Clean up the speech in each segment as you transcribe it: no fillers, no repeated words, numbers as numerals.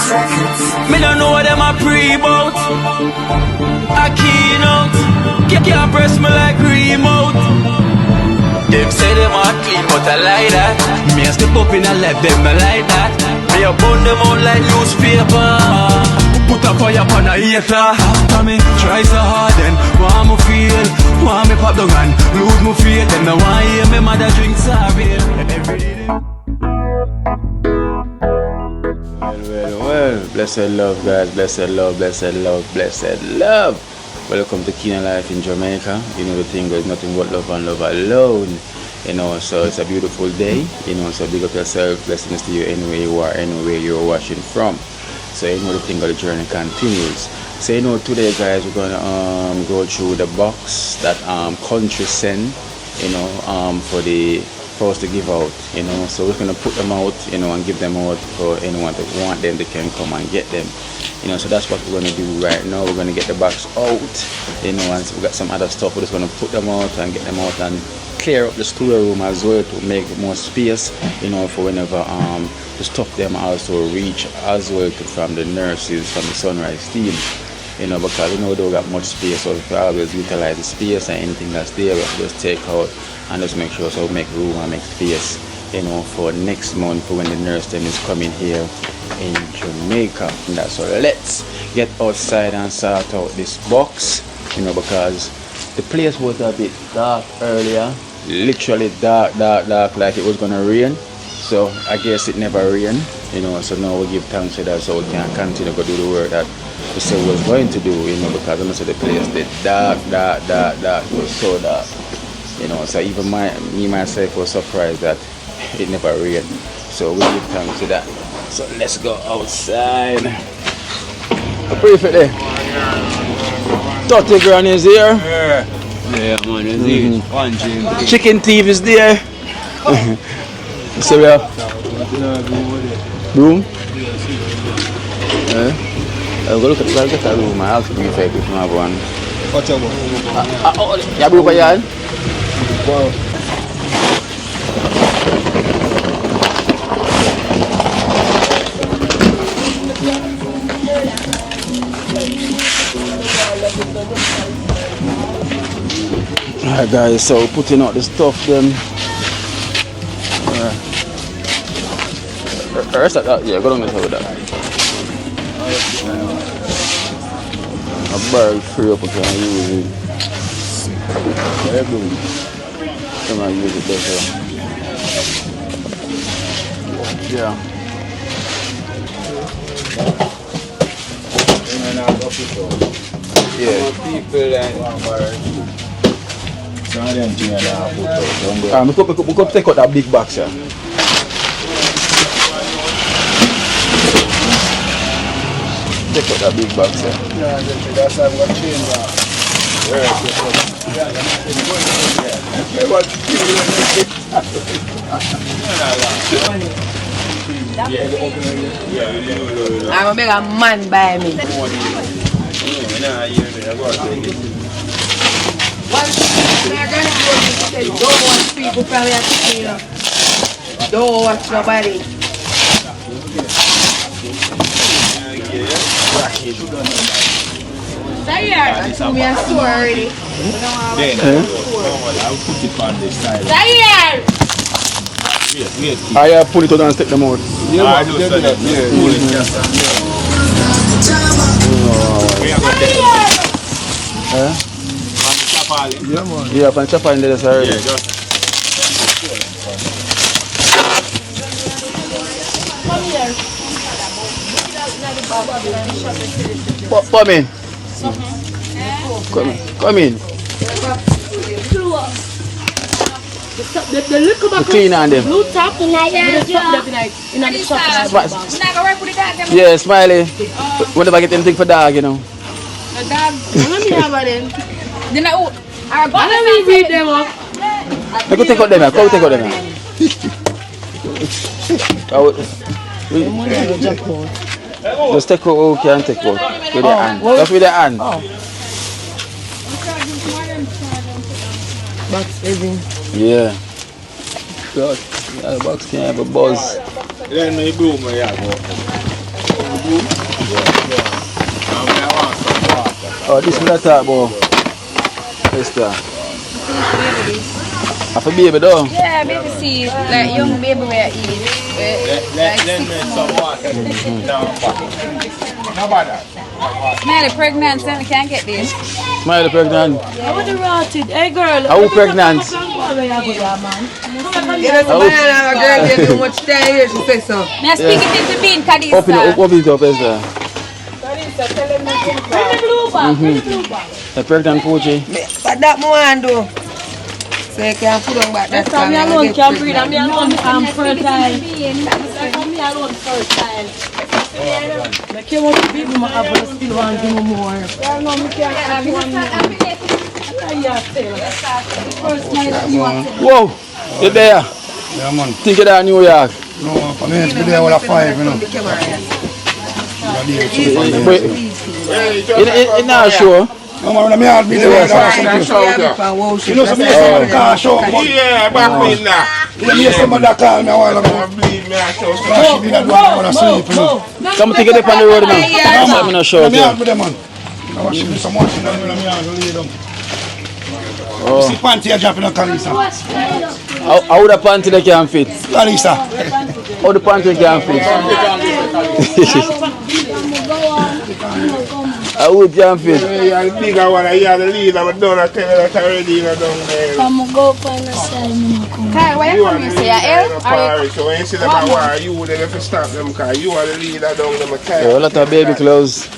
Me don't know what them a pre-bout. Akeynote, can't press me like remote. Them say them a clean, but I like that. Me a step up in a left, them I like that. Me a burn them out like newspaper. Put a fire upon a hater. After me try so hard, then want me feel, want me pop down and lose my faith. Them no want hear me mother drink sorry. Well, blessed love, guys, blessed love, blessed love, blessed love. Welcome to Keenan Life in Jamaica. You know the thing, there's nothing but love and love alone. You know, so it's a beautiful day. You know, so big up yourself. Blessings to you anywhere you are, anywhere you're watching from. So you know the thing of the journey continues. So you know today, guys, we're gonna go through the box that country send. You know, for us to give out, you know, so we're gonna put them out, you know, and give them out for anyone that want them, they can come and get them, you know. So that's what we're gonna do right now. We're gonna get the box out, you know, and we got some other stuff. We're just gonna put them out and get them out and clear up the storeroom as well to make more space, you know, for whenever the stuff them also reach as well to from the nurses, from the sunrise team, you know, because you know they don't got much space, so we always utilize the space, and anything that's there we just take out and just make sure so we make room and make space, you know, for next month for when the nurse team is coming here in Jamaica. And that's all. Let's get outside and sort out this box, you know, because the place was a bit dark earlier, literally dark like it was gonna rain. So I guess it never rained, you know, so now we give thanks to that so we can continue to do the work that we said we was going to do, you know, because I know the place the dark, it was so dark, you know, so even me myself was surprised that it never rained. So we give thanks to that. So let's go outside. A prefect there. 30 grand is here. Yeah, man, it's here. One drink. Chicken thief is there. So we have room? I'll go look at the room. I'll ask you if I have one. What's your one? Yeah, bro, yan? Wow. Alright guys, so putting out the stuff then. Yeah, go down and with that. A barrel free up, I can use it. Come on, use it better. Yeah. Yeah. People and one barrel. Some of them things that I put out. We could take out that big box here. Take out that big box here. Yeah, that's why I'm going to change that. I'm gonna make a man buy me. Don't watch people from your kitchen. Don't watch nobody. Zaire, so we are store already. I'll put it on this side. Zaire! I pull it out and take them out. Yeah, I do that. Yeah, man. Yeah, pan chop in there already. Yeah, just. Come in. Come in. The little back Clean on them. blue top in the shop. Yeah, Smiley. Whenever I get anything for dog, you know. The dog. Let me have them. Then I read them up. I go take out them here. Go take out them here. Just take out what we can take out. With the hand. Just with the hand. Box heavy. Yeah. God, the box can have a buzz. Then my broom, yeah, go. Oh, this one I talk about. Esther. I for baby though. Yeah, baby seed. Like young baby where eat. Let me some water. No bother. Smiley pregnant, so we can't get this. Smiley pregnant. I want to rot it. Hey girl. How pregnant? You know, some banana girl, you do much time here, she says so. May I speak it into being Kadisa? Open it up, Esther. The pregnant Poochie. But that one do. So you can put on back that time. Me alone can breathe. And me alone fertile. Me alone fertile. I came out to baby, I still want to do more. Yeah, no, me can't have one more. Whoa, you there? Yeah, man. Think of that New York. No, for me, it's been there all at 5, you know. It's not sure. No, man, I'm here to be there. You know, some car show. Yeah, back in now. You somebody that called me a while ago. Bleed me, I show. She did that one, I want to sleep, you know. Come take it up on the road now. I'm not sure. I'm here with them, man. I want to do some watching them, I'm here to lead them. You see panty are dropping on Kalisa. How the panty they can fit? Kalisa. How the panty can fit? How it can fit? Yeah, the bigger one, yeah, the leader, but don't tell me that already, you know, down there. I'm go find a side. Kyle, where you from? You say you're ill? So when you see them at war, you then have to stop them, because you are the leader down there, my A lot of baby clothes.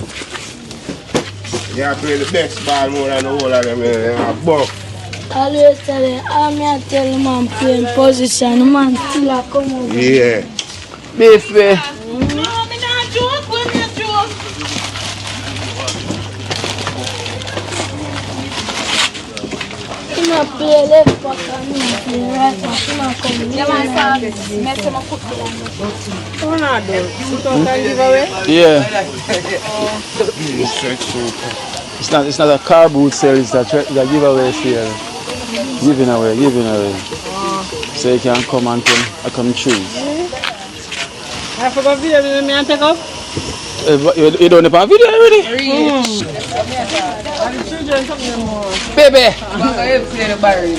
You have to play the best ball more than the whole of them, buff. Always tell him, I'm here to tell him I'm playing position. Man, still I come over. Yeah. Beef. I'm not play left back and I'm play right back. I'm not coming. Yeah, man, service. Make some cook. Yeah. It's not a car boot sale, it's a giveaway sale. Giving away. So you can come and come choose. I forgot video, me and take off. You don't have a video already? Baby! I'm going to play the barrel.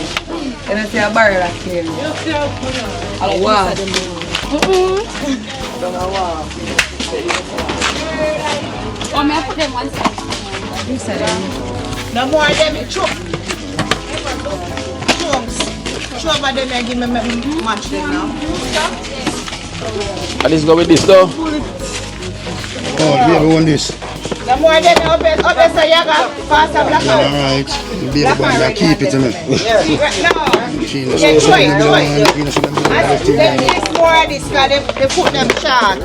And I say a barrel at the end. Wow. Oh, may I put them one side? You said it. No more of them chop. Chop of them and give me match them now. And this go with this though? Oh, the baby want this. No more of them up there so you got pass a black out. Alright. The baby want to keep it, you know. She knows Yeah, some of try it. Them them. use more of this because they put them short.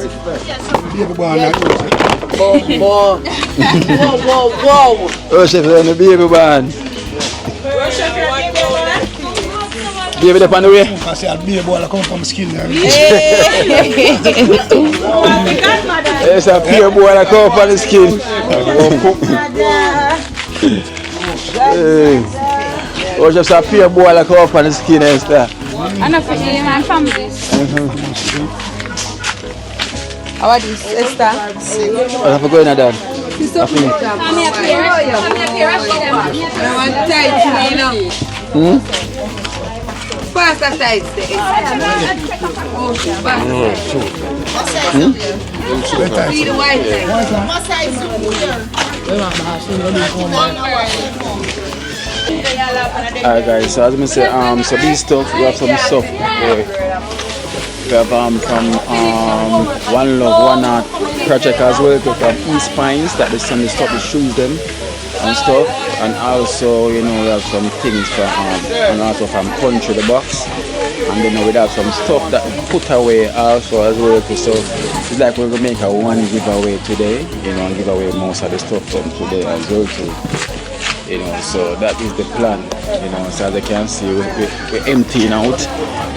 Baby want to Whoa. Oh, chef, on the baby band. Baby, up on the way. I say, I'll be a boy, I come from skin there. It's a pure boy that come up on the skin. Oh, just a pure boy that come up on the skin and stuff. I'm not feeling my family. How are this, Esther? I'm going to that. Come here, Pierre. I want tight, you know. Pass the tight, See the white thing. Alright guys, so as I say, so these stuff, we have some stuff here. We have from One Love, One Art project as well, from East Pines, that is some of the stuff, the shoes them and stuff, and also, you know, we have some things from also from Country the Box, and then we have some stuff that we put away also as well. So it's like we're gonna make a one giveaway today, you know, and give away most of the stuff from today as well too. You know, so that is the plan, you know, so as you can see, we're emptying out,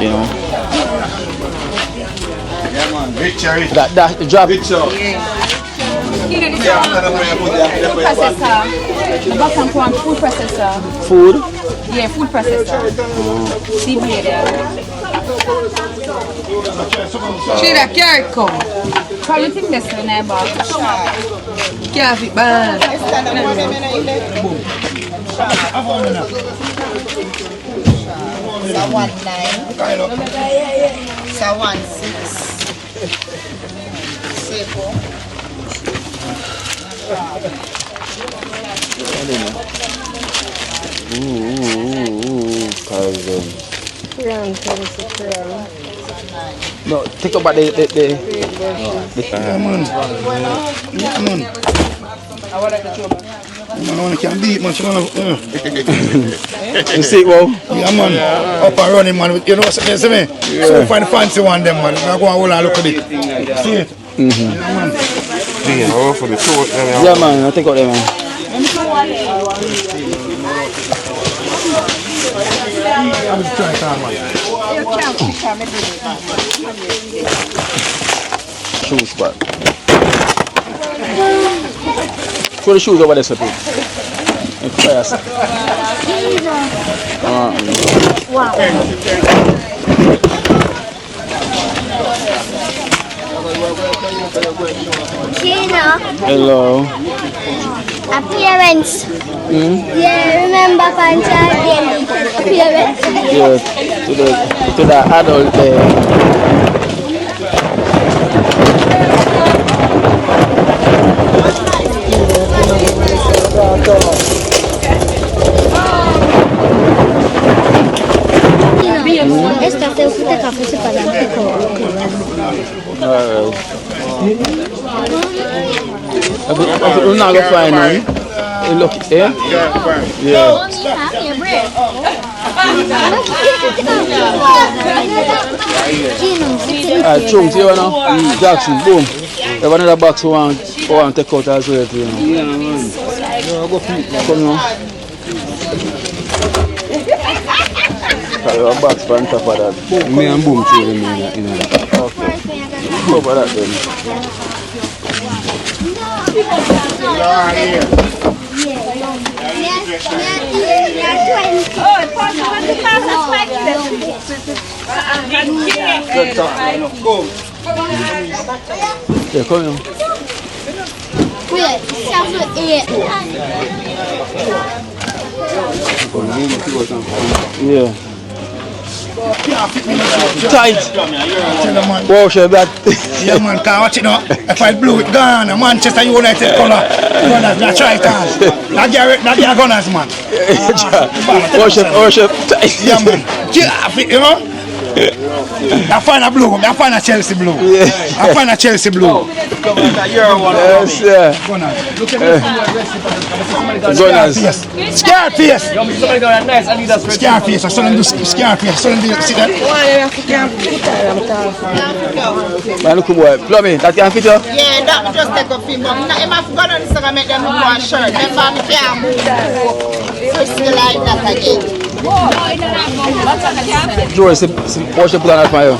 you know. Yeah, man. Victory. That drop. Victory. Food processor. The bottom one, food processor. Food? Yeah, food processor. See me there. She that carrot come. Probably think this one I bought. Can't fit bad. Sa 1.9. Sa 1.6. Sepo. Cousin. No, think about the Yeah, man. Yeah, man. Man, can beat, man. you see it, well? Yeah, man. Up and running, man. You know what I'm saying? So find the fancy one, them, man. I go and hold and look at it. See it? Yeah, man. Yeah, for the throat. Yeah, man. I think of them, man. I'm just trying to calm, man. Shoes back. Throw the shoes over there, Sophie. And fast. Hello. Appearance. Yeah, remember Pancha appearance. Yeah, to the adult there. Esta te gusta café separado. Alright. We're not gonna find one. Look, yeah? Yeah. Chunks, you know? Jackson, boom. You have another box we want to take out as well, you know? Yeah, man. Come on. A box on top of that. Me and boom through them in that. Okay. Cover that then. Yeah, come on. Yeah. Tight. Wow, shit, that. Yeah, man, can't watch it now. If I blew it, gone. Manchester United color. Gunners, they try it on. Not their gunners, man. Worship. Yeah, man. Get off it, you know? I find a blue. I find a Chelsea blue. I find a Chelsea blue. Yes, yeah. Gunners. Look at this. Gunners. Scarface. Scarface. I saw them do Scarface. I saw them do, see that? Man, look boy. Plummy, that can fit you? Yeah, that just take a film. If I've got on Instagram, make them look one shirt. Remember, me can't move. So it's still like that again. George, what's your plan for you?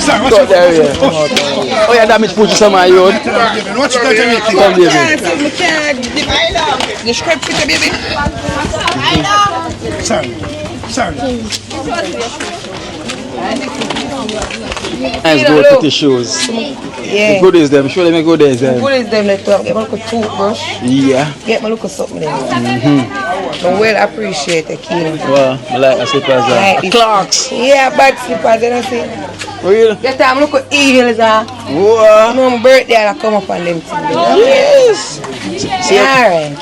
Sorry, Got there, yeah. Oh yeah, that means put you somewhere, you would. What's your time? Come, baby. I know. The script fit, baby. I know. Sorry. Nice good pretty shoes. Yeah. The good is them. Show them a good is them. Good is them, let's talk. Get my look a toothbrush. Yeah. Get my look at something there. I well appreciate it, Keen. Well, I like the slippers. Like Clarks. Yeah, bad slippers, you know see. Really? Get time look at heels, Whoa. you know, my birthday, I come up on them things. Yes. See, Alright.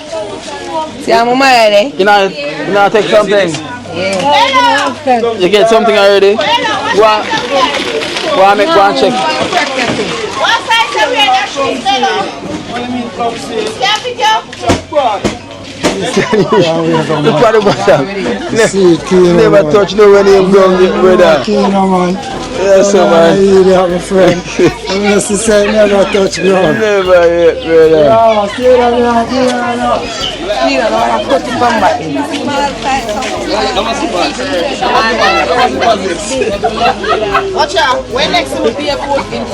See, I'm a man, eh? you know, take something. Yeah. You get something already? Go on, make one check. What size are we in your shoes, Look at the bottom. Never touch no when you go, brother. Yes, man. Yeah, my friend. I'm going to say never touch ground. Never yet, brother. Yeah, see that, Clean and I cut it from back. Watch out. When next will be a boat in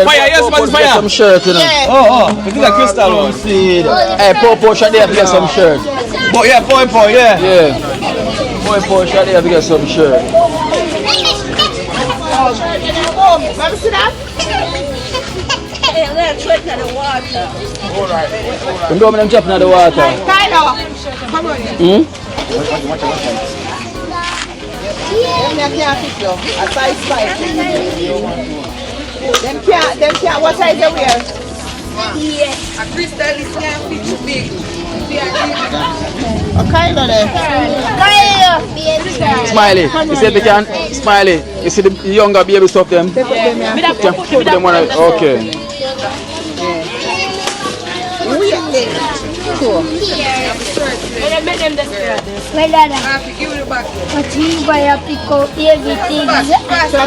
Fire, yes, man, fire. Some shirt, you know. Oh, this is a crystal one. Hey, Popo, shot there to get some shirt. But yeah, point, yeah. Yeah. Popo, shot there to get some shirt. Let me see that. You know them jumping in the water. Kind of. Come on. Them can't fit you. A size 5. Them can't. What size they wear? A crystal is can't fit too big. Kind of there. Smiley, you see they can, Smiley, you see the younger baby stuff them? Put them on it. Okay. Well, but you buy a pick up everything. So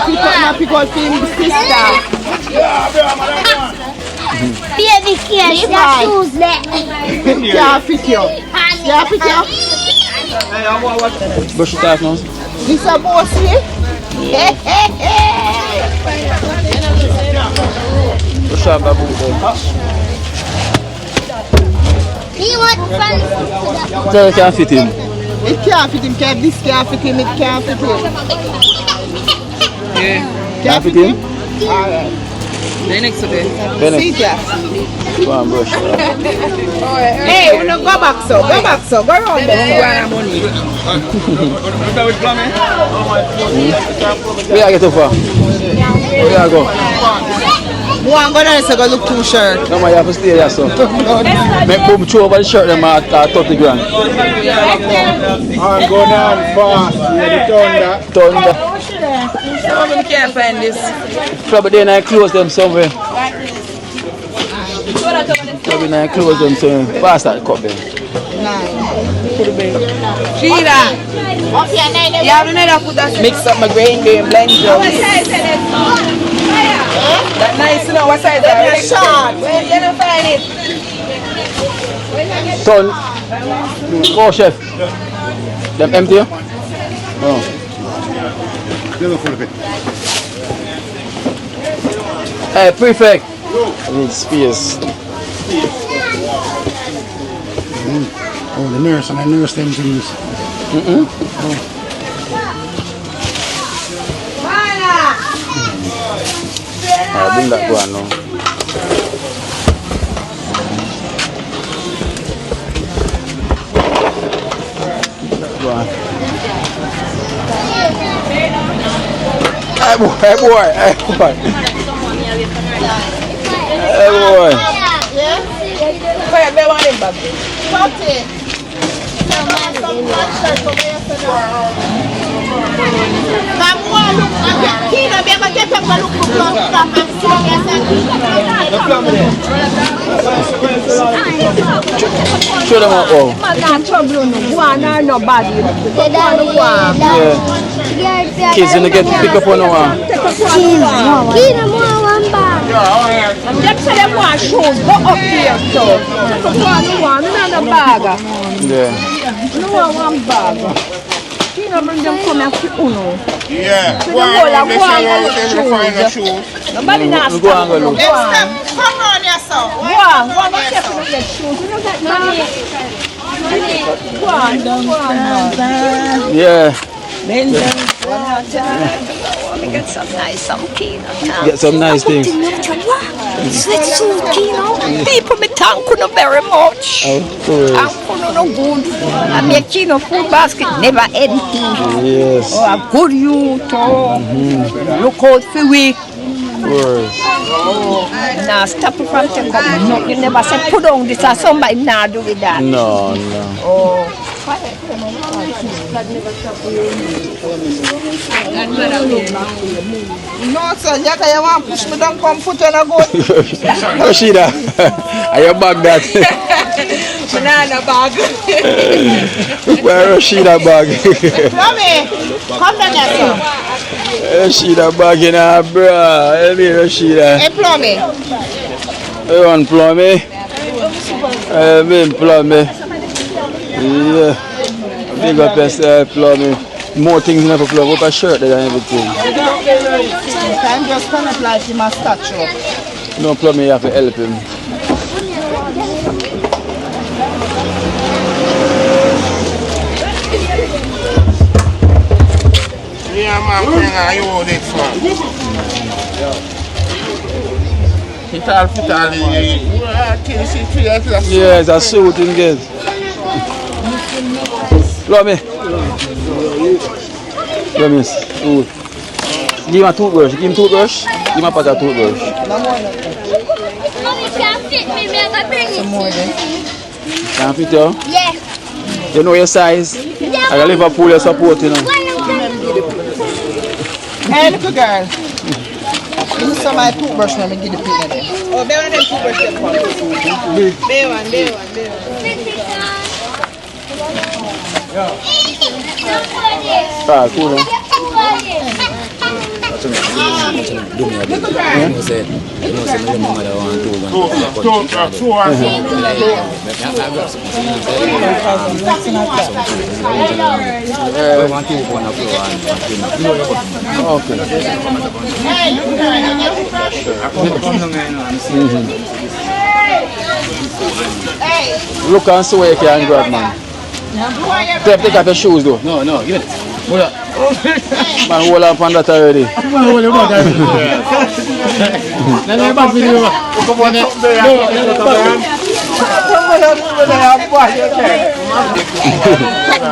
pick up him sister. Baby can't shoes there. Can't fit you. Can't fit you. Brush it off now. This a bossy. Brush off that boot there. You want fun? So you can't fit him. It can't fit him. This can't fit him. It can't fit him. Yeah. Can't fit him? Alright. Then next to Then See ya. go and brush it off. Hey, we don't go back so. Go back so. Go around there. Where you get over? Where you go? One go there so go look too shirt. No man, you have to stay there so. Make boom throw over the shirt them at 30 grand. I'm going on fast. Yeah, the Thunder. I can't find this. Probably then I close them somewhere. Probably then I close them somewhere. Pass that cup then. Sheila, you have another put that mix up my grain game, blend it. That nice, you know, what size are you? Short. Well, you don't find it. Son, go chef. Them empty? Oh. Hey, prefect. I need space. Oh, the nurse, and I nurse them things. Alright, bring that one now. Go on. Hey boy, hey boy, hey boy. Hey boy. Where they want him back? Show them what. Oh. Yeah. Kids gonna get pick up on the one. Them say them want shoes, go up here, so. No one, another bag. Yeah. No one bag. You know, bring them come and fit uno. Yeah. So the whole of Find the shoes. Nobody not Go on, go look. Come on yourself. Go on, what's your to get shoes? You don't get money. Go on, go on. Yeah. Get some nice, some Akeynote. Get some nice things. Sweet shoes, Akeynote. People me thank you very much. Of course. Thank you no good. I make Akeynote food basket never empty. Yes. Oh, a good youth. Look out for we. Of course. Now stop it from taking up. No, you never say put on this or somebody now do with that. No, no. Oh. No, son, you want to push me down, come put you in a goat. Rashida, are you bag that? Banana bag. Where Rashida bag? Mommy, Come down here, sir. Rashida bagging her, bro. Help me, Rashida. Hey, plumbing. You want plumbing? Help me, plumbing. Yeah. Big up yourself, plumbing. More things in for plumb. What a shirt there and everything. I'm just kind of like him a statue. No plumbing, you have to help him. Yeah, man, you hold it, man. Yeah, it's a suit in this. Plumbing. Plumbing. Give him a toothbrush. Give him a toothbrush. Give him a pack of toothbrush. Mommy can't fit me, I gotta bring it. Can't fit you? Yeah. You know your size? I got Liverpool, you support, you know. Hey, little girl. Give me some of my toothbrush and give the pin in there. Oh, they want them toothbrush. They one. Ah, cool. Look and see where you can grab, man. Take off your shoes, though. No, give it. Hold up. Man, hold up on that already. Hold up on that.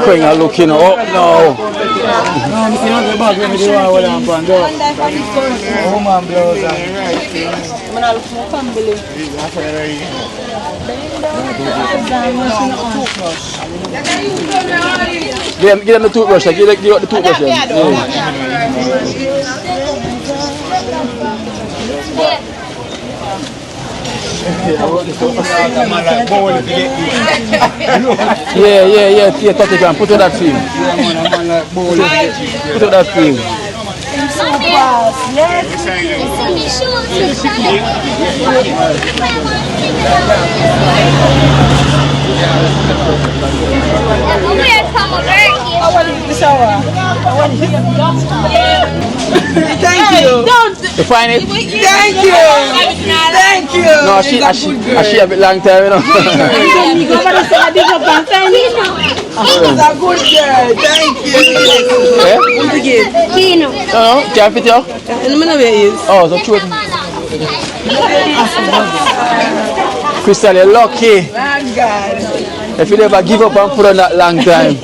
Going and looking up now. Give them the toothbrush, give the toothbrush. Yeah, 30 grams. Put on that film. Put on that film. Thank you. You find it? Thank you. Thank you. No, she a bit long time, you know. She's a good girl. Thank you. No, can't fit you? Oh, so true. Crystal, you're lucky. If you never give up and put on that long time.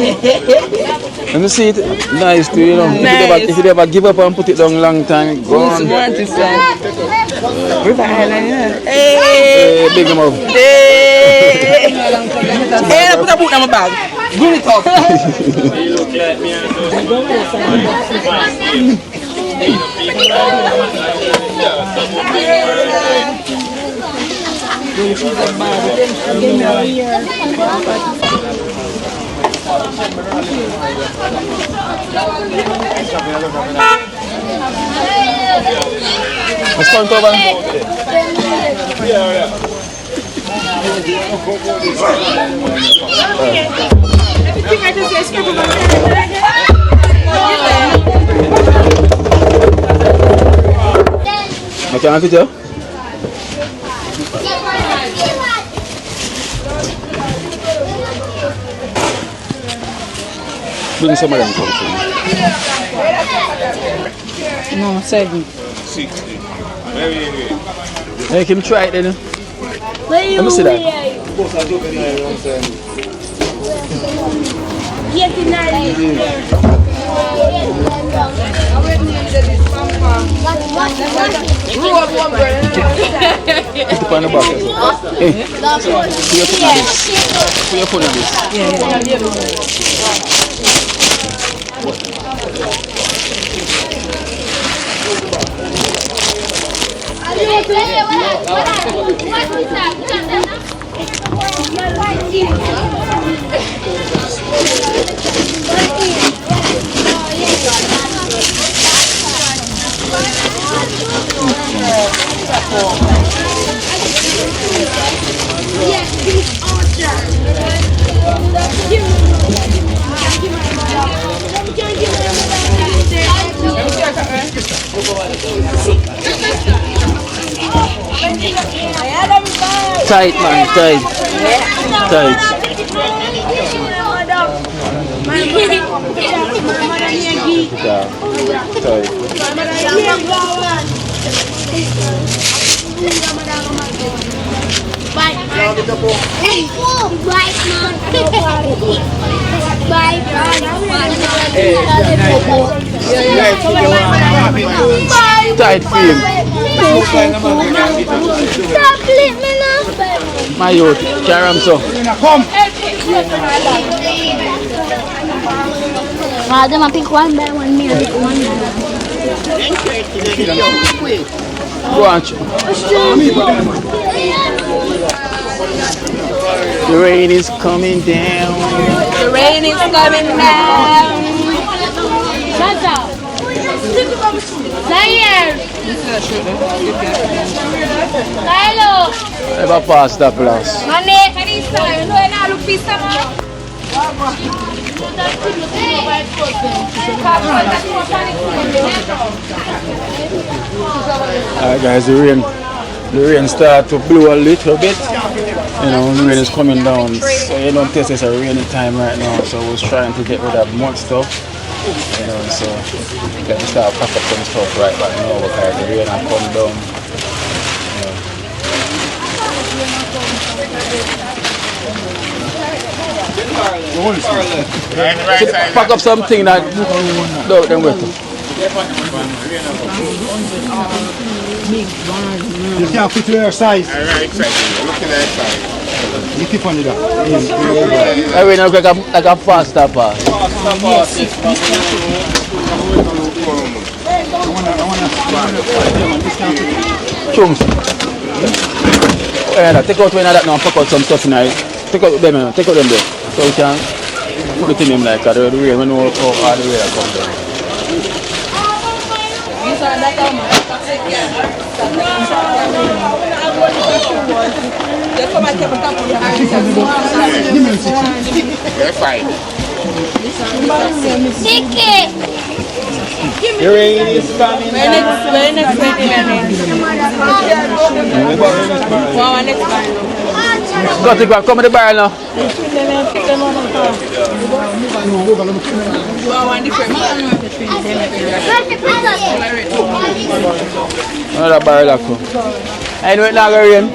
Let me see it. Nice too, you know. Nice. If you never give up and put it down long time, go on. Hey, big mouth. Hey, put a boot on my bag. Bring it up. Let's go over. I can't fit you. Bring some of them. No, 7. 60. Make him try it then. Let me see that. Put it on the back. Hey, put your foot on this. Tight, man, tight. Tight. Tight film. My youth, Charam so. Come. Rather I pick one by one, me I pick one by one. Go on. The rain is coming down. The rain is coming down. Never pass that place. Alright guys, the rain started to blow a little bit. You know, the rain is coming down. So you don't think it's a rainy time right now. So we're trying to get rid of much stuff. You know, so let me start pack up some stuff right back now because the rain has come down. So pack up something that no, then wait. You can't fit to your size. Alright, looking at size. You keep on it up. I mean, like a faster pass. Chums. Take out one of that now and pack out some stuff in it. Take out them there. So we can put it in them like that. The rain, we know how hard the rain comes down. They're fine. The rain is coming down. Got it back, come in the barrel now. Another barrel of come. I know it's not going to rain.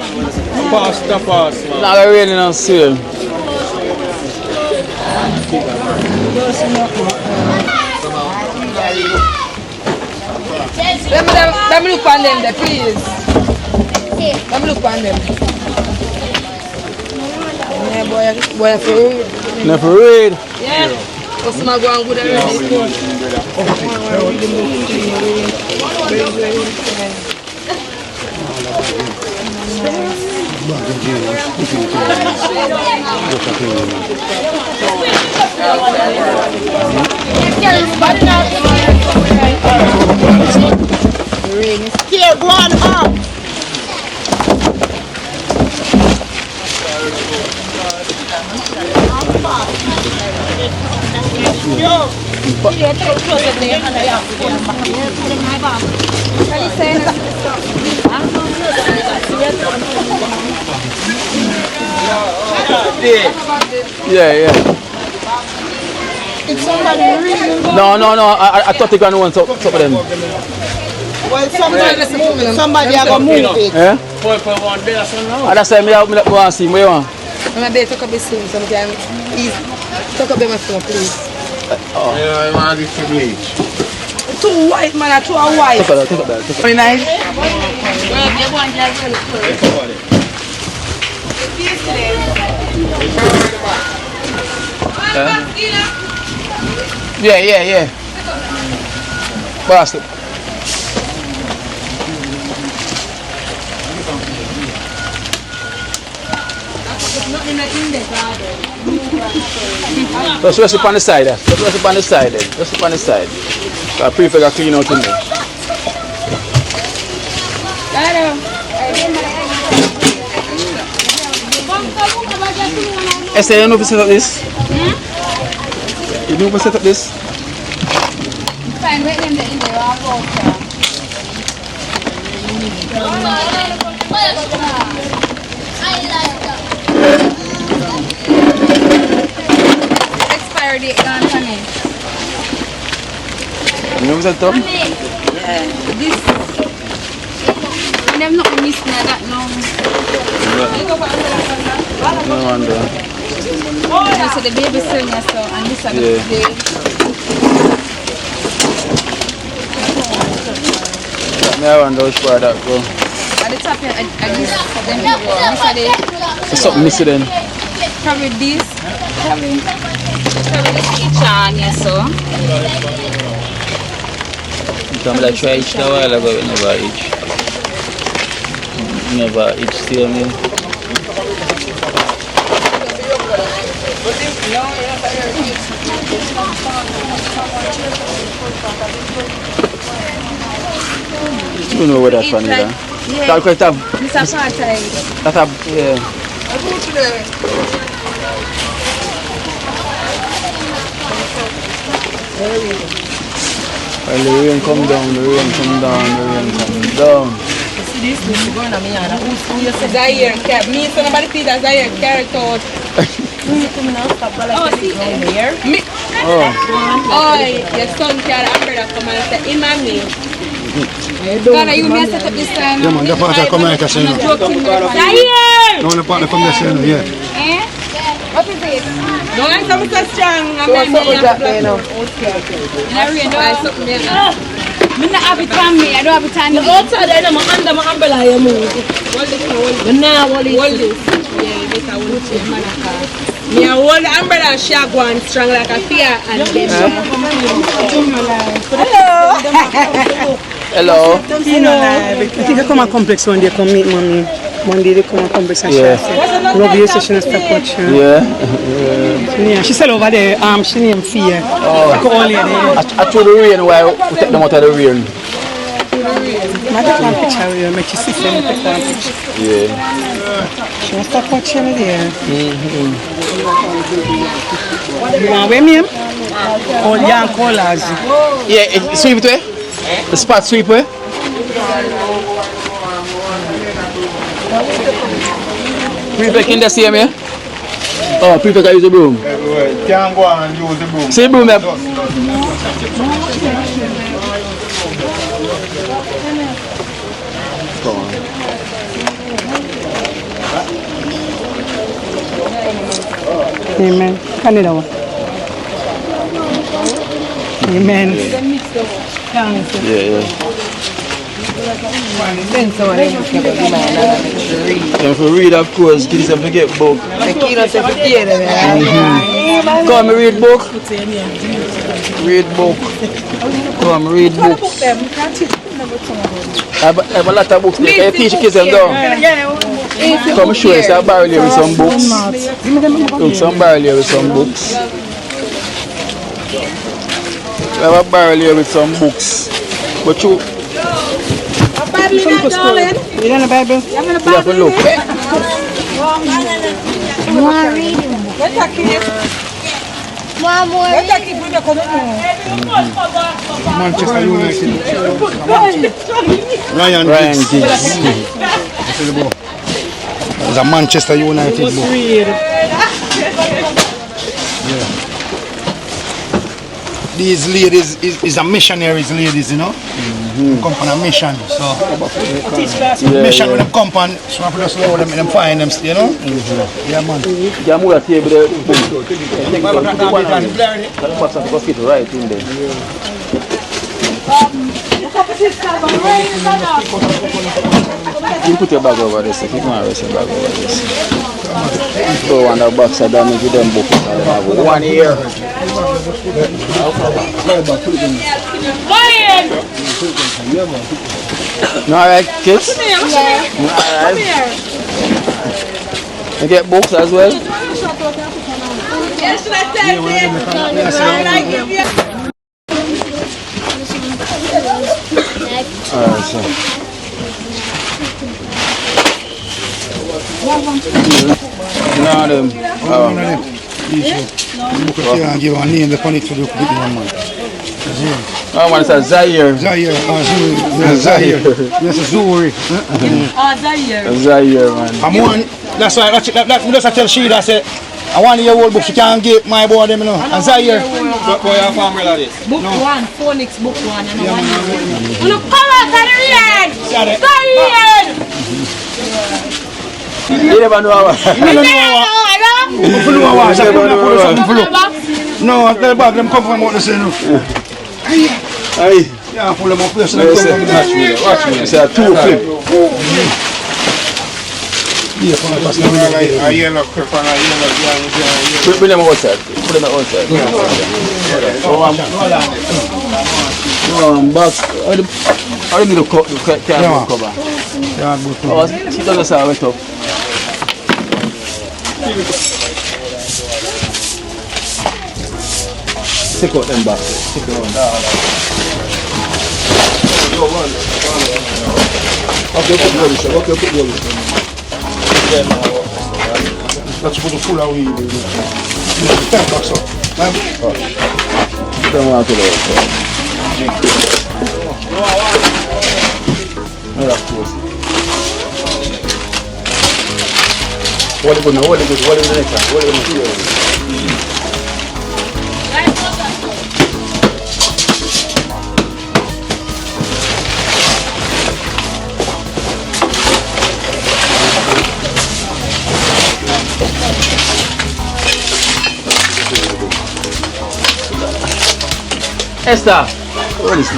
Pass, man. Not going to rain in the soil. Let me look on them there, please. Let me look on them. Yeah, boy, for real. No, for real. Yeah. Customer go on good already. Here, go on up. Yeah. No. I thought they were going to want some of them. Well, somebody are going to move it. Yeah? I just said, I want to see what you want. I'm going to talk a bit soon, so I can talk a bit more phone, please. I want this to bleach. Too white, man, too white. Take it back. Very nice. Yeah. Basket. Just rest it on the side. Rest it on the side. I prefer to clean out in there. Esther, you know if you set up this? You know if you set up this? Fine, wait them in there. I'll go there. Expired date gone for me. You know if you set up? Yeah. This. And I'm not missing that long. No wonder. So the baby still here, so and this are the I wonder which part that go. at the top here, I guess them There's something missing then. probably this. Probably this each on here, so. I'm like try each a while ago, we never each. Never each still me. You know where that's from, yeah? Yeah. That could have, This is part that have, yeah. Well, the rain come down, the rain come down, the rain come down. See this is going on me and who you say Zaire carrot. Me so nobody see that Zaire carrot out. You coming out stop like this here. Me. Oh. Oh, your son carrot umbrella come and say him and me. Gonna you may set up this time. Yeah, man, the partner come here, kasi no. Zaire! No, the partner come here, yeah. Eh? What is it? No, I'm so strong. I'm In a rain, I don't have it on me, I don't have it on me. outside there, I'm under my umbrella. You move. Hold this. Hold this. Yeah, this I will change my car. Me I hold the umbrella and she go on strong like a fear and then. Hello. You know, I think I come a complex one day, come meet mommy. One day they come a complex and she say, love you, so she not stop watching. Yeah, she said over there, she named Fear. Oh. I threw the rain while we take them out of the rain. I take one picture of you, make you see them take one picture. Yeah. She won't stop watching it there. You want to wear me? Or young callers? Yeah, sweep it way? The spot sweep way? People can just see me? Oh, people can use the broom. Can't go and use the broom. See the broom, Amen. Canada one. Amen. Yeah. If you read, of course, kids have to get book. Come read book. Read book. Come read books. I have a lot of books. Can you teach kids them down? Come show us a barrel here with some books. Look, some barrel here with some books. We have a barrel here with some books. But you... You don't have a Bible? You have to look. Manchester United. Ryan Giggs. It's a Manchester United book. Yeah. These ladies is a missionaries ladies, you know. Come on a mission, so mission when them come on, so I just know them and them find them, you know. Yeah, man. Yeah, move that table there. Fit right in there. You put your bag over this. If you want to rest your bag over this. Throw one of the box of damage with them book. 1 year. Alright, kids? Alright. You get books as well? Alright, so. None of them. None of them. Book of here and give a name, the funny to do with one man. Oh man, it's a Zaire. Zaire, Zaire. Yes, Zuri. Zaire. Zaire, man. I'm one, that's why, that's I tell Sheila, I say, I want to hear old book, she can't get my boy them, you know. And Zaire. Boy, I'm from this. Book 1, phonics book 1. And Yeah, man. look, come out of the rain! Zaire. You never know how. No, I tell back them come from out the same. Aye. Yeah, pull them up here. Watch me. It's a two flip. A yellow clip and a yellow Put them outside. Put them outside. Box. I need to cut the cover. Yeah, good. Oh, she doesn't say wet up. Take out them back. Take it out. Okay, put the Let's put the full away. 10 bucks up. Don't want to do it. What is it now? What is it next time? What is it? Esther, what is it?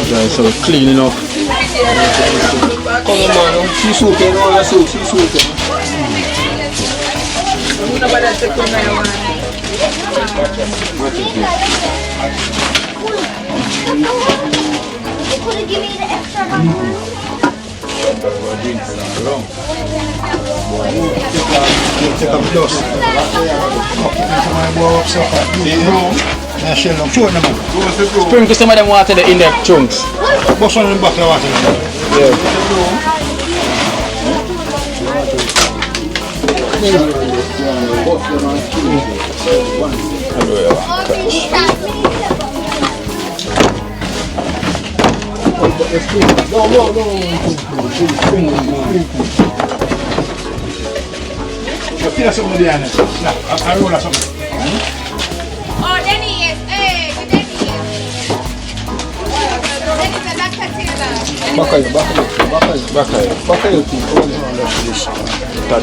Guys, so cleaning up. Come on, man. She's soaking. No, she's soaking. You could have given me the extra one. Take up dust. Sprinkle some of them water in their chunks. What's one of them bucket of water? Tira something there. I roll something. Oh, Denny is. Hey, Denny is. Denny is a Bakayo.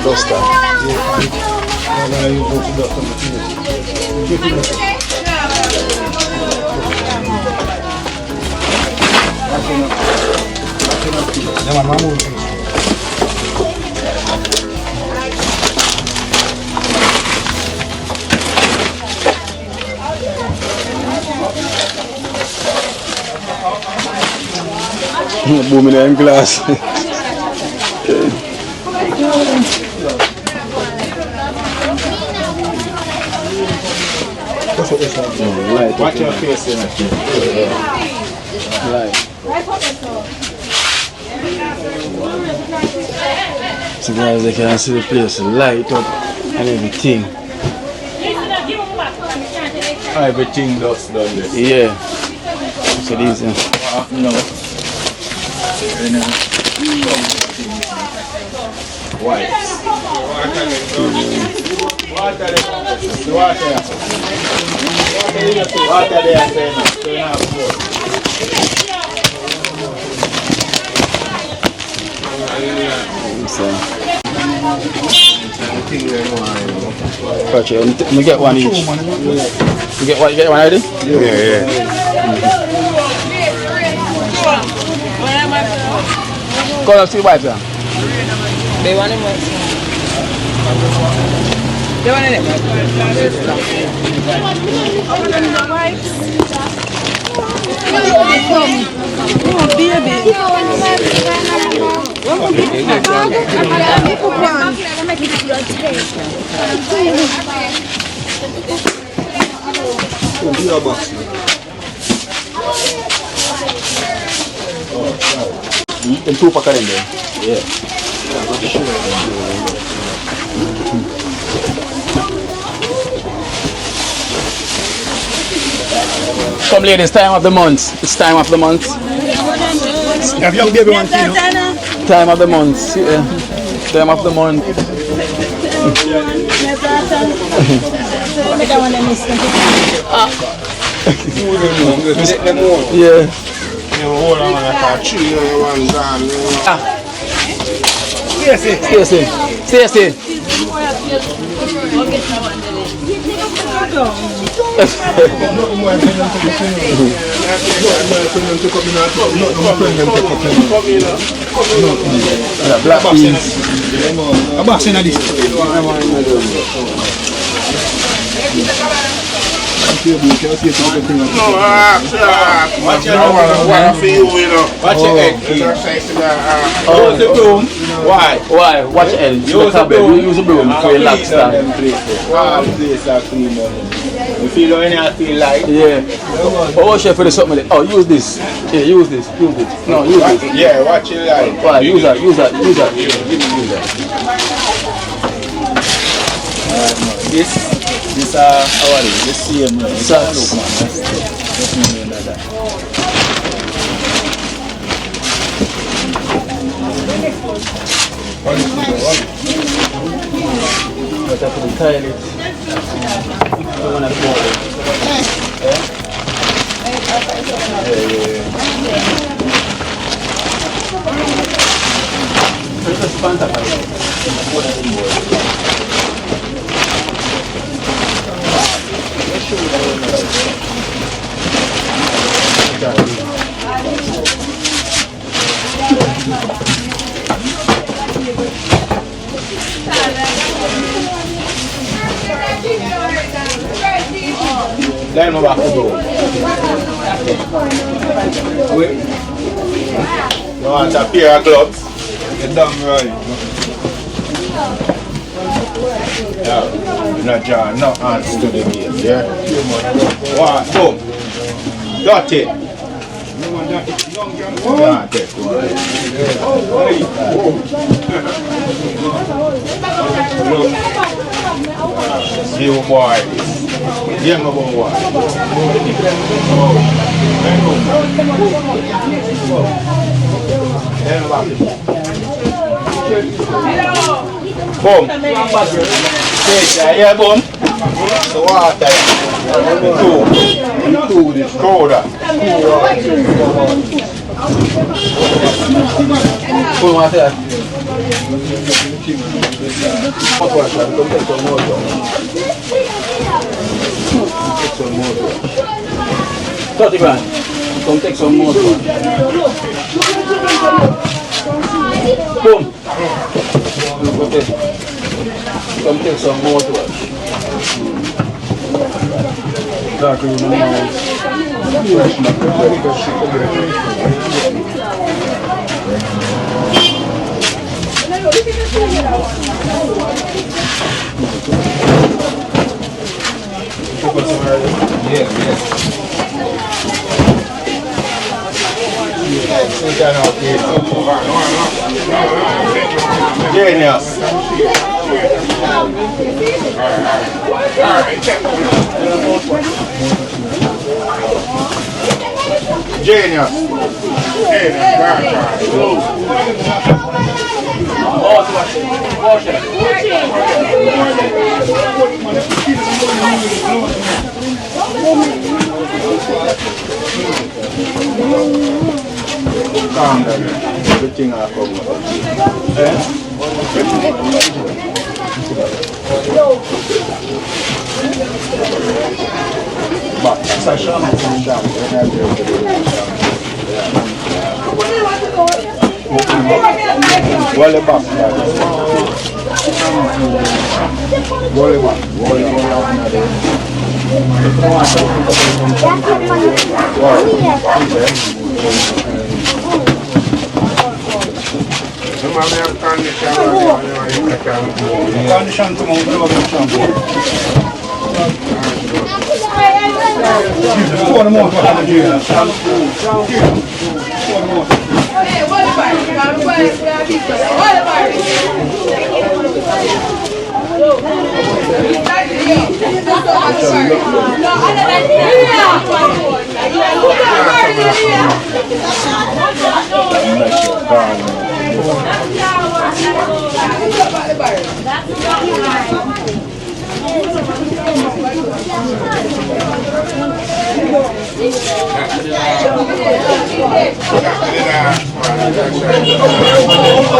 Duster. Boom in the glass. Light. Watch your face in it. Light. So guys, they can see the place light up and everything. Everything that's done this. Yeah. So these no. White. Gotcha. We get one each. You get one already? Yeah. Call up to the wife, yeah. They want him. They want him. Oh, baby. Them 2 pack of them there. Yeah. Come ladies, time of the month. It's time of the month. Have young baby one too, no? Time of the month. Yeah. Time of the month. Yeah. Stay. Black beans. A box in this. No, watch your egg. Use the broom. Why? Watch your egg. Use the broom. Use the broom for your lobster. You feel any I feel like? Yeah. Oh, chef, for the something. Oh, use this. Yeah, use this. No, use this. Yeah, watch your light. Why? Use that. This how are you? This same Let me back to go. You want a pair of gloves? Get down right. Yeah, you're not drawing no hands to the base, yeah? One, boom. Got it. Got it. You boy. Yeah, my boy. Boom. Yeah, boom. The water. Two is colder. Cool water. 30 grand. Come take some more. Boom. Come take some more to us. Genius. Genius. Calm down. Everything I come up. But Sasha, Wale back. Condition to move the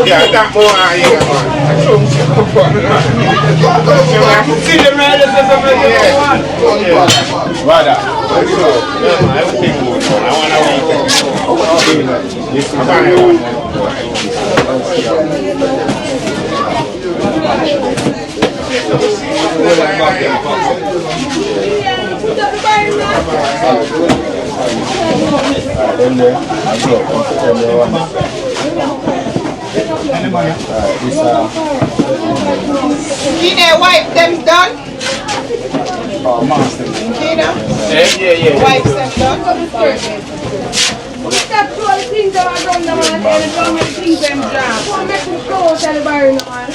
Yeah, that more I hear, man. See the riders as a man. Brother, everything good. I want Kina, wipe them done? Kina? Yeah. Wipe them done? Stop throwing things that are done now and don't make things them jam. Don't make them go tell the bar now man.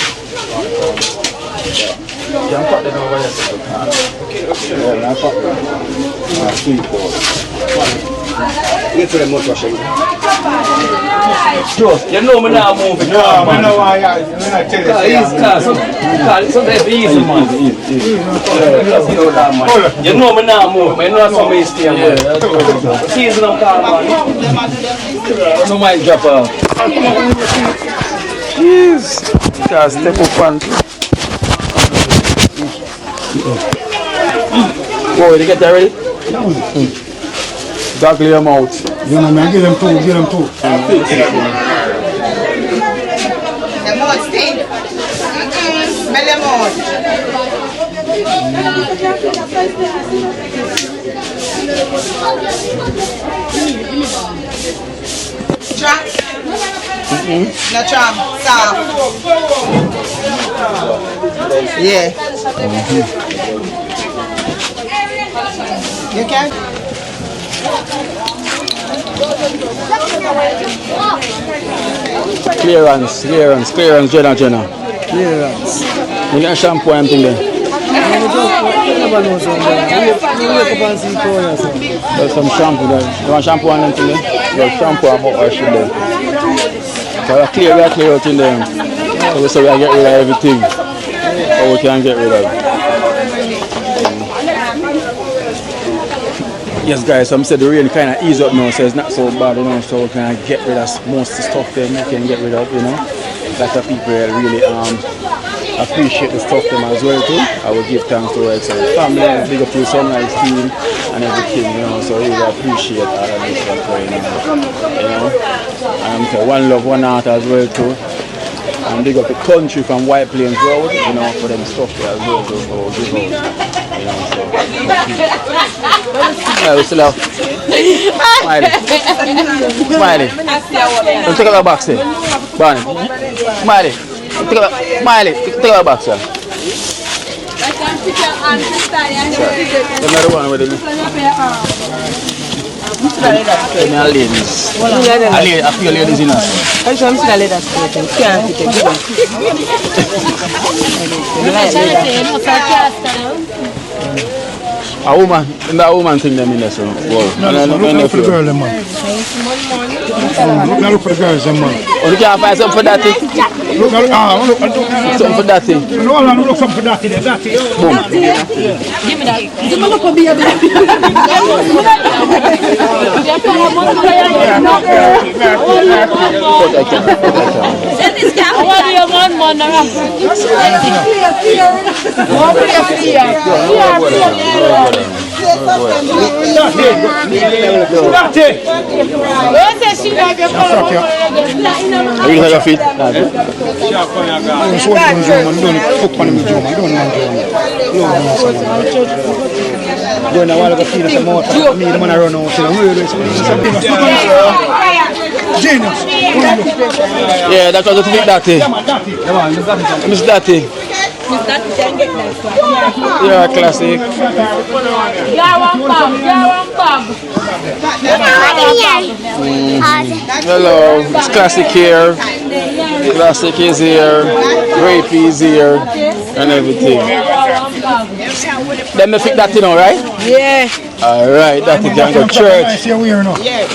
You know me now move it. No, I know why I tell you. So that's easy, man. You know me now move. I know some is here, man. Season of car, man. No mind drop out. Jeez. Just step up and. Boy, they get that ready? Dogly them out. You know, man, give them two. The mud stink. Smell the mud. Trap? No trap. Soft. Yeah. You can? Clearance, Jenna. Clearance. You get a shampoo and thing there? There's some shampoo there. You want shampoo and anything there? There's shampoo and mouthwash in there. So we clear out in there. So we say we get rid of everything. Or we can get rid of. Yes guys, some said the rain kind of ease up now, so it's not so bad, you know, so we can get rid of most of the stuff then we can get rid of, you know. A lot of people really appreciate the stuff them as well too. I will give thanks to like family, big up to the Sunrise team and everything, you know, so I really appreciate all of this stuff right now, you know. And one love, one heart as well too. And big up the country from White Plains Road, you know, for them stuff there as well too, for give out, you know, so. Yeah, we still have Smiley. Take out the box there. Barney. Smiley. Take out the box, sir. Another one with him. Ladies. I feel ladies in us. I'm sure I'm still a leather skirt. Can't fit it. A woman, and that woman thing them in there, so. No, look for the girl, man. Look for the girls, man. Oh, you can't find something for that thing? Look, something for that thing? No, look something for that thing. Boom. Give me that. Give me look for baby. I want you one man around. Your feet? Genius. Yeah, that's what to make that thing. Miss Datty. Yeah, classic. Hello, it's classic here. Classic is here, grape is here, and everything. Then me fix that, you know, right? Yeah. Alright, that you can go church. Yeah.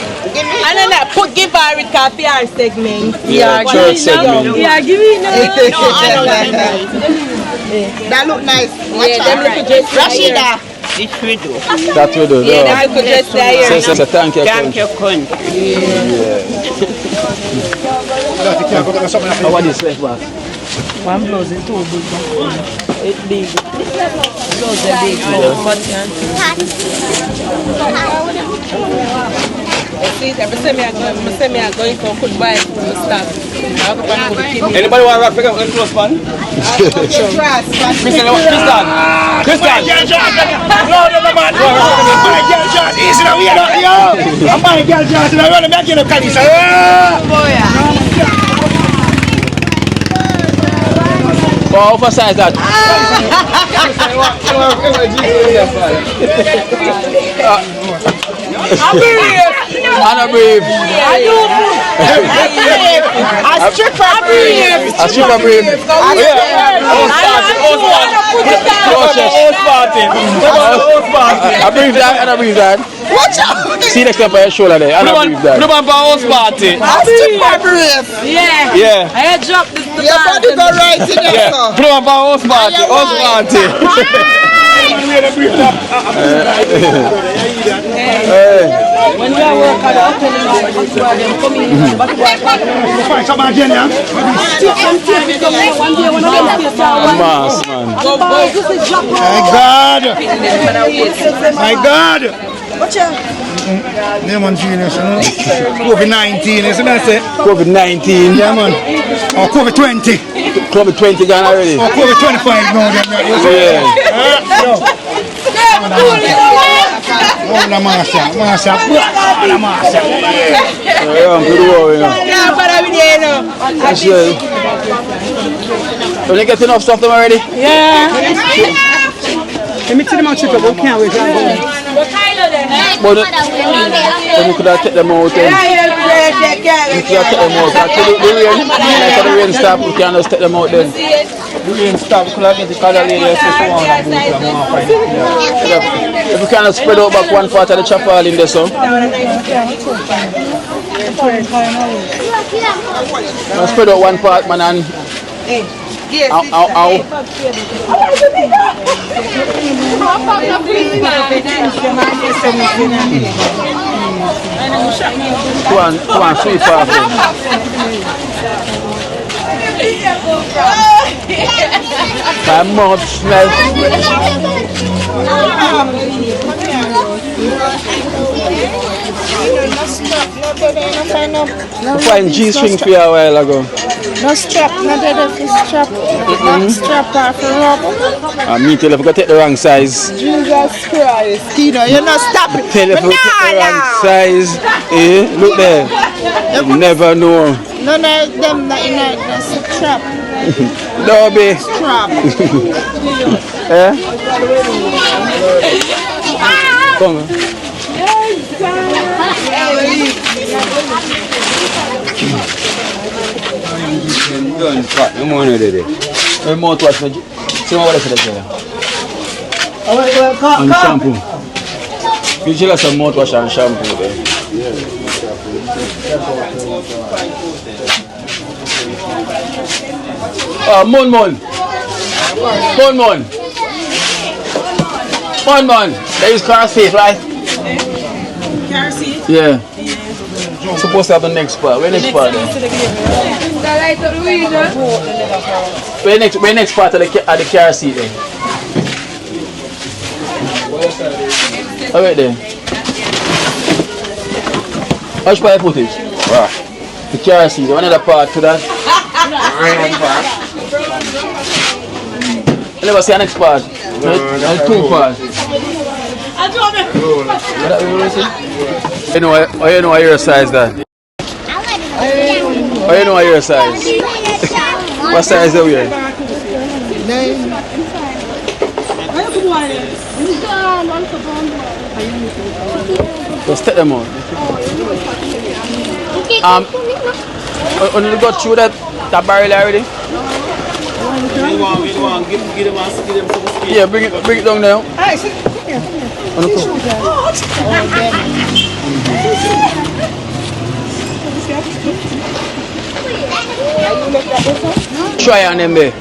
And then that put give her with coffee or segment. Yeah, church segment. Yeah, give me no. That look nice. Yeah, them look just Rashida. That we do. Yeah, them look just there. So thank you. Thank you, country. What is left back? One blouse is too big. It's big. Blouse is big. Me are going for food buy stuff. Anybody want to rock a close pan? Christian. Easy now, yo. I'm buying girl Johnson. I want to make you a Kalisa. How oversized that? Anna Brave. A stripper brief. A stripper brave. I brief that and I brief that. Watch out. See next time by your shoulder there. And I brief that. Blue man for house party. A stripper brief. Yeah. Yeah. I drop the Your body go right in there, sir. Blue man for house party. House party. When we are working at the hotel, them come in, but Find some again, yeah? one day when I get Mass, man. My God. My God. Watch out. Yeah, man, genius, you know? COVID-19, you see what I say? COVID-19. Yeah, man. Or COVID-20. COVID-20 gone already. Or COVID-25 now, you see? Yeah. Oh, the master. Yeah, I'm pretty worried now. That's good. Don't you get enough stuff them already? Yeah. Let me tell them how cheap we can't wait. But you could have taken them out. You could have taken them out. After the rain stop, we can just take them out then. The rain stop, we could have get the color later. If we can spread out back one part of the chapel in there, so. Spread out one part, man, and. Ow. Come on, sweet parfum. My mouth smells. I find G-string for you a while ago. No strap, no strap. Strap off the rubber. I mean, tell you if you take the wrong size. Jesus Christ. Kino, you're not stopping. Tell you if you take the wrong size. Look there. You never know. None of them that in that's a trap. No, be. Strap. Come on. Done cut the money today. Remote wash. See what I said there. And shampoo. You just some mouthwash and shampoo there. Mon. There is car seat, right? Car seat? Yeah. Supposed to have the next part. Where next part then? Where next part of the car seat then? Alright then. How much footage? Right. The car seat, another part to that. I never see the next part. There's two parts. You know your size that? You know your size? What size are we in? Just take them out. When you go through that a barrel already? Give them some. Yeah, bring it down now. Try on them there.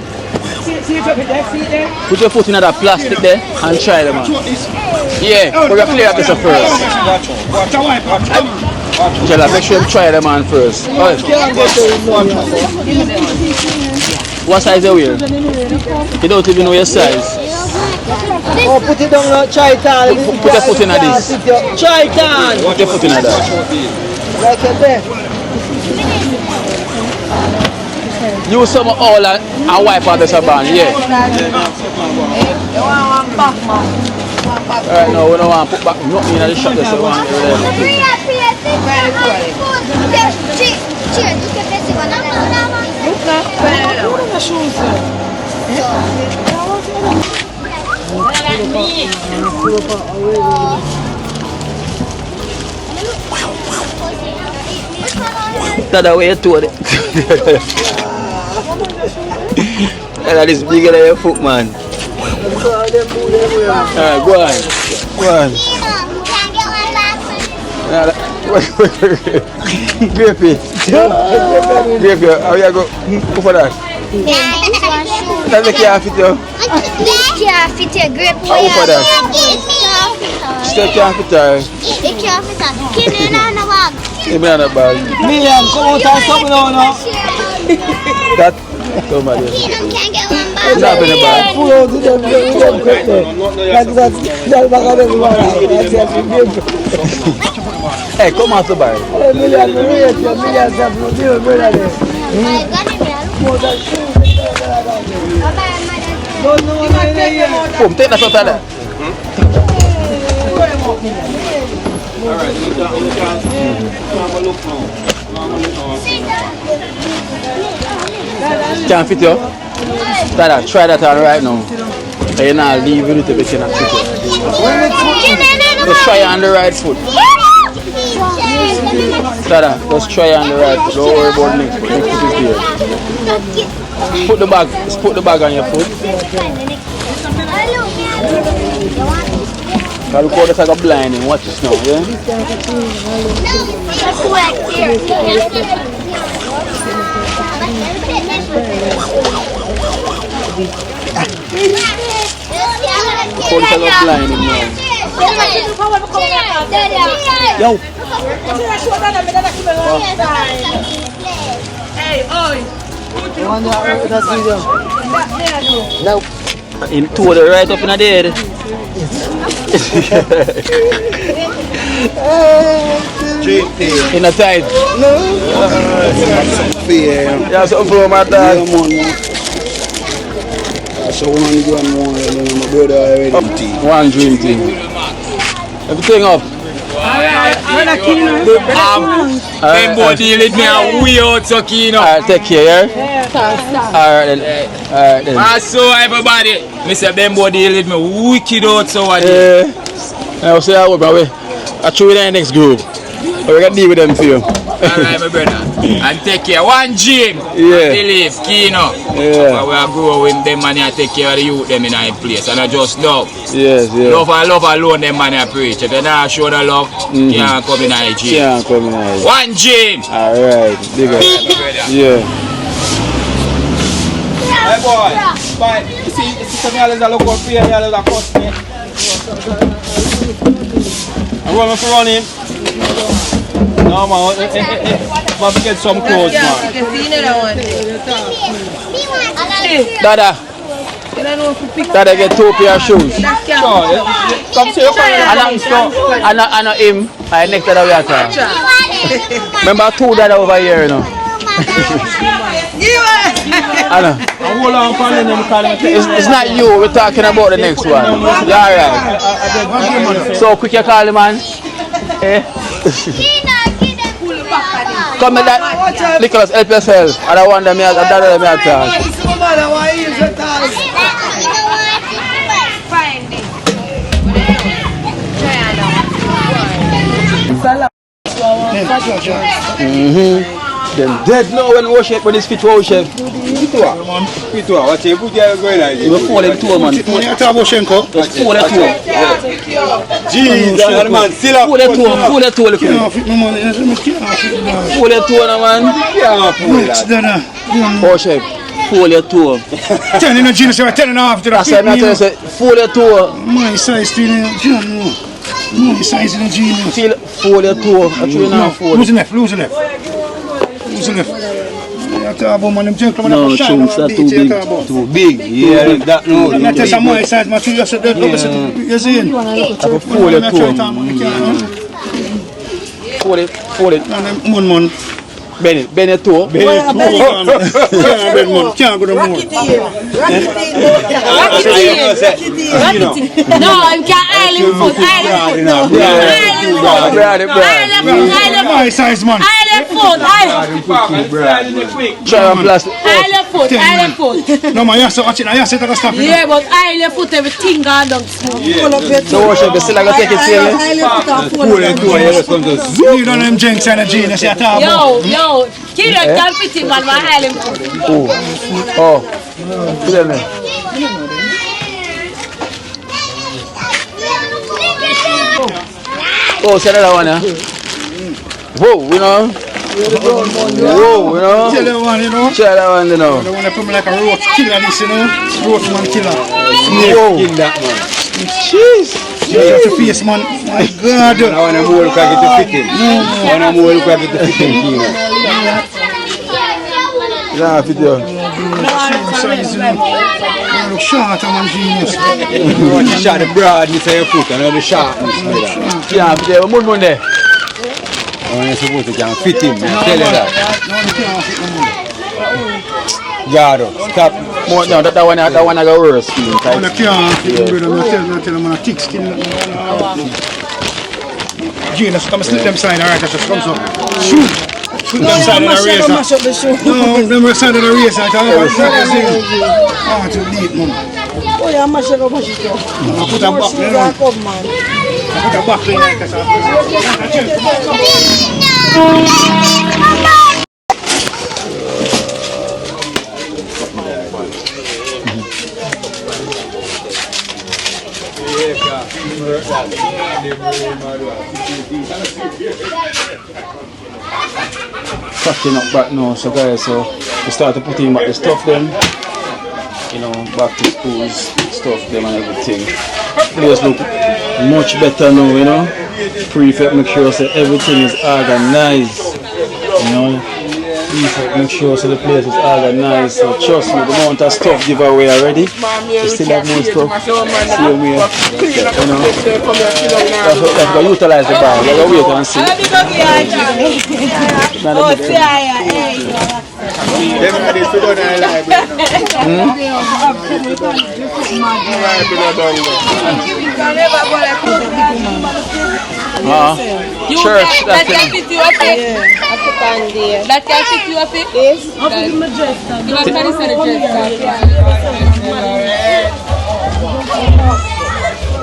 Put your foot in that plastic there and try them on. Yeah, we're gonna play at this first. Jella, make sure you try them on first. Alright. What size are you? You don't even know your size. Oh, put it down now, try it on. Put your foot in this. Try it on. Put your foot in that. Like that. Use some oil and wipe out this band, yeah. Alright, no, we don't want to put back nothing in the shop. This one. That's way you told it. That is bigger than your foot, man. Alright, go on. Go on. Grapey. Grapey, how you go? Go for that. That's the can't fit you. Can't fit your grip. How for that? Still can't fit her. It can't fit her. Give me another bag. Give me another bag. Million, come out and something now. That. Come on. Can't get one bag. What's happening in the bag? Pull out to them. That's back of everyone. Hey, come out the bag. Million, brother. Boom, take that out of there. Can't fit you? Try that on right now. And you not leave it if you cannot fit you. Just try on the right foot. Tada, just try on the right foot. Don't worry about next foot. Next foot is there. Put the bag on your foot. I'll look how this like a blinding. Watch this now, yeah? How this like a blinding now. Yo! No. In two of the right up in the head. In a tight. No. Yeah, something for my dad. So one brother already. One drink tea. Everything up. Bembo deal with me and we out so keen up. Alright, take care, yeah? Alright then. So everybody, Mr. Bembo deal with me wicked out so what? Yeah. I'll say I will, but I'll show you the next group. We're going to deal with them for you. Alright, my brother. And take care. One gym. Yeah. Believe, keen up. Yeah. But we are growing them and I take care of the youth them in our place. And I just love. Yes, yeah. Love and love alone them man I preach. If you not show the love, you can't come in our gym. Can't come in our gym. One gym. Alright, big up. Yeah. Hey boy, but you see some y'all is a look up here, y'all is a cost me. I'm running for running. No man, must get some clothes man. Dada, get 2 pair of shoes. Come see your friend. And him, I next to the water. Remember 2 dada over here, you know. It's not you, we're talking about the next one. You alright? So quick you call him, man. Eh? Come with that. Nicholas, help yourself. I don't want them here, I don't want them here to talk. Them dead now when wash it when it's fit to chef. Fit what you put there going on? You fall them two man. When you talk about Shenko, Fall them two. Jeez, that man still up. Fall them two. Fall them two. can't fit no money. Can't Fall them two man. Oh chef. Fall your toe. 10 in a genius, 10 and a half to the I said not to say fall your toe. My size still in a genius. My size in a genius. Feel fall your toe. Actually now fall. Lose the left. You talk about man, them gentlemen No, chunks are too big. Too big. Yeah, that no. That is a my size, man. You said that. You see it? I go fall your toe. Fall it. One man. Bend your toe. Can't go to more. No, I'm can't island foot. My size, man. Island foot. Try and plastic. Island foot. No, man, you have to watch it. You have to take a stop. Yeah, but island foot, everything gone down smooth. So wash it. Still I go take it serious. You don't know them drinks and a genius. You talk about. Yo, kid, I can't fit him on my island foot. Oh. Tell me. Oh, say that one, yeah. Whoa, you know. Whoa, you know. Tell that one, you know. Try that one, you know. The one that put me like a roach killer, this, you know. Roach man killer. Whoa. Kill that man. Jeez. That's your face, man. My God. I want to more look at it to fit in. I want to more look at it to fit in. Yeah, fit you. Look short, I'm a genius. You want to shot the broadness of your foot and not the sharpness. Yeah, fit you. One there. I want to suppose you can fit him. Tell you that. Jaro, stop. More, no, that one I go worse. I can't fit him, brother. Tell him I'm a thick skin. Genius, come slip them side, alright, just comes up. Shoot! Put them side of the razor. No, them side of the razor. I want to lead, man. Oh, yeah, I'm sure about it. I put a back there, man. I put a back there like that. Packing up back now, so guys, so we start to put in back the stuff then, you know, back to schools, stuff them and everything. Place look much better now, you know. Prefect make sure that everything is organized, you know. Prefect make sure that the place is organized. So trust me, the amount of stuff give away already. We still have more stuff. Same way, you know. That's got to utilize the bar. We got to wait and see. Church, that can fit you up here. That can fit you up here. Yes. You want to say the dress?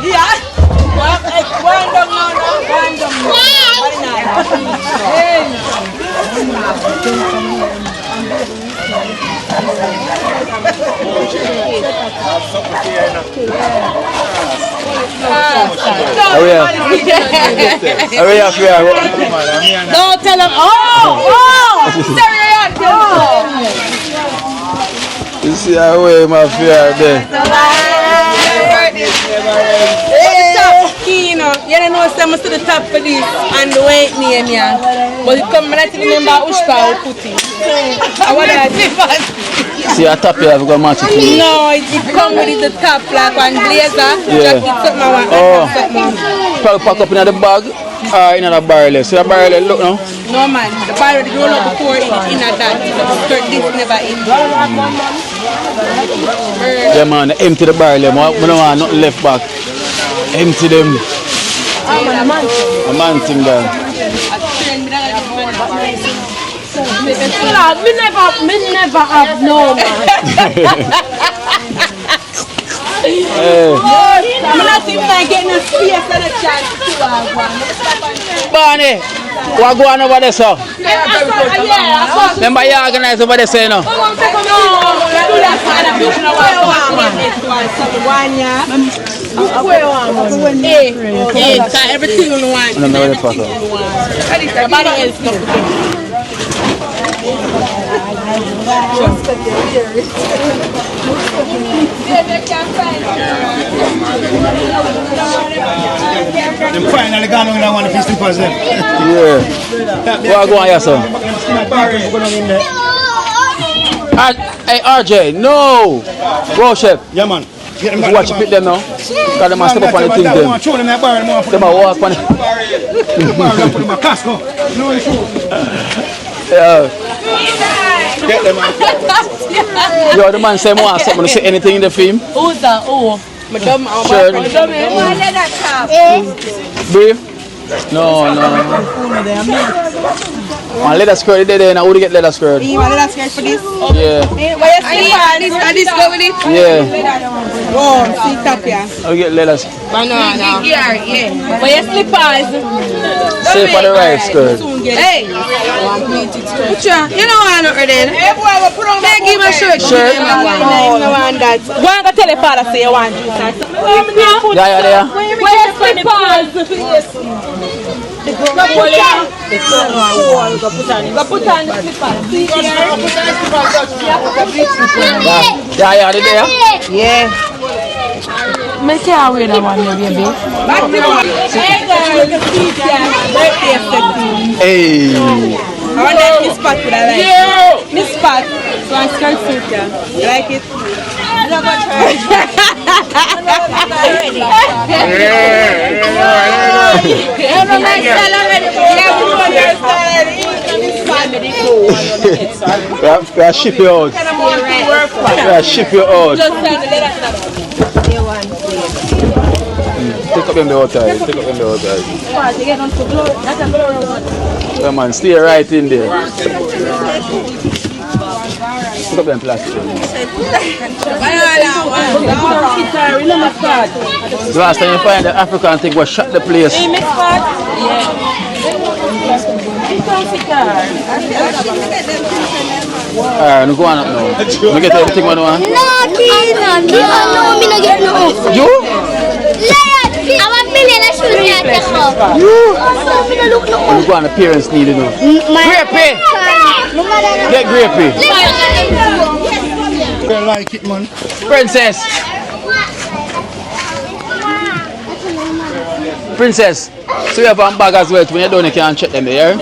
Yeah. Don't tell him. Oh! You see how way my fear there. You know, you don't know some to the top for this and the white name, yeah. But it come when I remember Ushka or Puti. I want that different. See a top here, I've got match it. No, it come with the top like one blazer. Yeah. Oh. Probably pack up in the bag or in the barrel. See the barrel look now? No man, the barrel they roll up before it in a that. This never in. Yeah man, empty the barrel. I don't want nothing left back. Empty them. A man thing there. Me never have no man. Hey. I'm not even getting a space and a chance to have one. Barney, what going on over there, sir? Remember you organize over there, say no? Everything on one. Everybody else. Them finally gone on that one of his slippers there. Yeah. What go on here, sir? Hey, RJ, no! Go, chef. Yeah, man. You watch it them now? Because them step up on the thing them. Them a walk on it. Yeah. Get them out. Yo, the man say more something to say anything in the film. Who's that? Oh. Sure. Brief? No. One leather skirt there, now who get leather skirt? You want leather skirt for this? Yeah. And this go with it? Yeah. Oh, see top here. I'll get leather skirt. Banana. Yeah. But your slippers. Say for the right skirt. Hey. You know what I'm not ready. Hey, give me a shirt. Shirt? No one that. Go and go tell the father say you want juice. Yeah, there. Where your slippers? Go put on the slippers. Yeah, there. Yeah. Make it away that one, baby. Hey. I want that Miss Pat with a like. Miss Pat. So I skirt suit, yeah. You like it? I'm not going to try. We'll ship you out. We'll ship you out. Take up them the hotel. Take up them the hotel. Yeah, man, stay right in there. Pick up them plastic. The last time you find the African thing was shut the place. Alright, no go on up now. You get everything one one? No, Keenan. No, me not get no. You? I'm a millionaire shoes at the shop. You go on, the parents need to know. Grapey! Get grapey. I like it, man. Princess, so you have a bag as well. When you're done, you can check them there.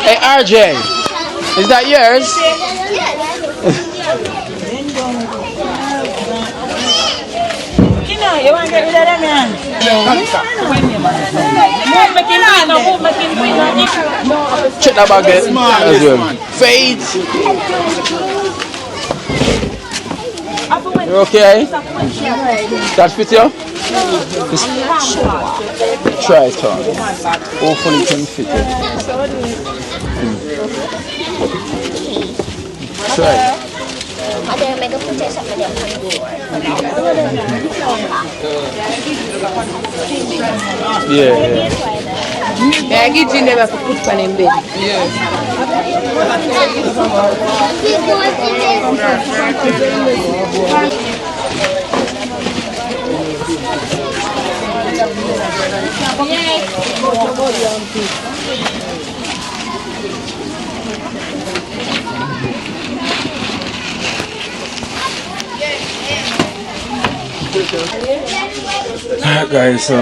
Hey, RJ, is that yours? You want to get rid of them, man? Check that bag as well. Fade. You okay? That fit you? Try it on. Hopefully it can fit it. Try it. Yeah. I get you never put pan in bed. Alright guys, so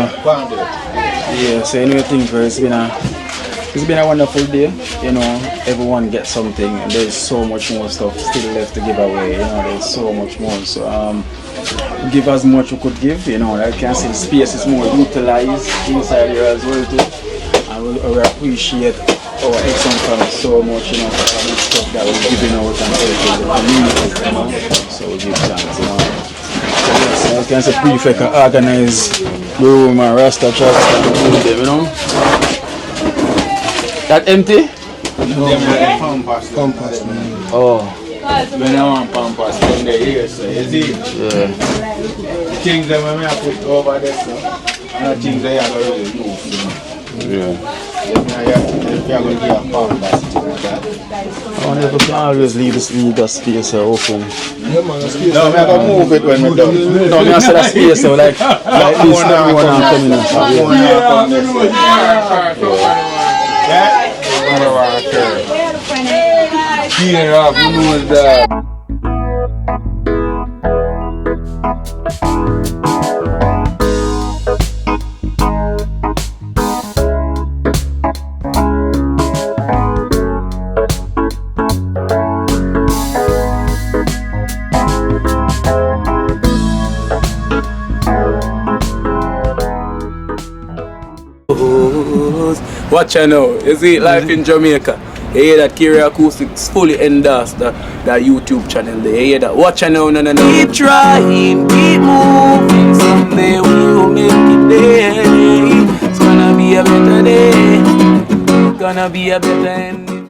anyway, it's been a wonderful day. You know, everyone gets something, and there's so much more stuff still left to give away. You know, there's so much more. So give as much we could give. You know, I can see the space is more utilized inside here as well too. And we appreciate our excellent fans so much. You know, for all the stuff that we're giving out and helping the community. You know, so we give thanks. You know. So I can say prefect can organize the room and Rasta trucks and do them, you know. That empty? No, pampas, man. Oh. When I want pampas, then they here, so you see. Yeah. things that I put over there, so. And the things that I already use. Yeah. If you're going to be a farm, that's that. I wonder if we can always leave the space open. No, I'm going to move it when we're done. No, I said that space, so like this, everyone I'm coming in. Yeah, who knows that? Watch out now, you see life in Jamaica. You hear that Kiri Acoustics fully endorsed that YouTube channel there. You hear that? Watch out now, no. Keep trying, keep moving. Someday we will make it there. It's gonna be a better day. Gonna be a better end.